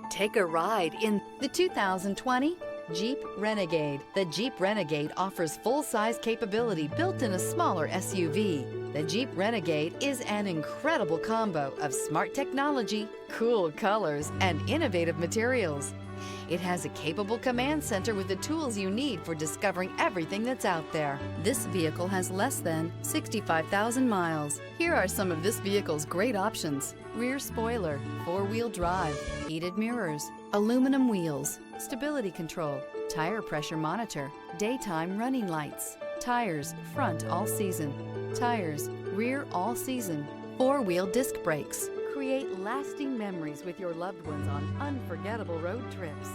Take a ride in the 2020 Jeep Renegade. The Jeep Renegade offers full-size capability built in a smaller SUV. The Jeep Renegade is an incredible combo of smart technology, cool colors, and innovative materials. It has a capable command center with the tools you need for discovering everything that's out there. This vehicle has less than 65,000 miles. Here are some of this vehicle's great options: rear spoiler, four-wheel drive, heated mirrors, aluminum wheels, stability control, tire pressure monitor, daytime running lights, tires front all season, tires rear all season, four-wheel disc brakes. Create lasting memories with your loved ones on unforgettable road trips.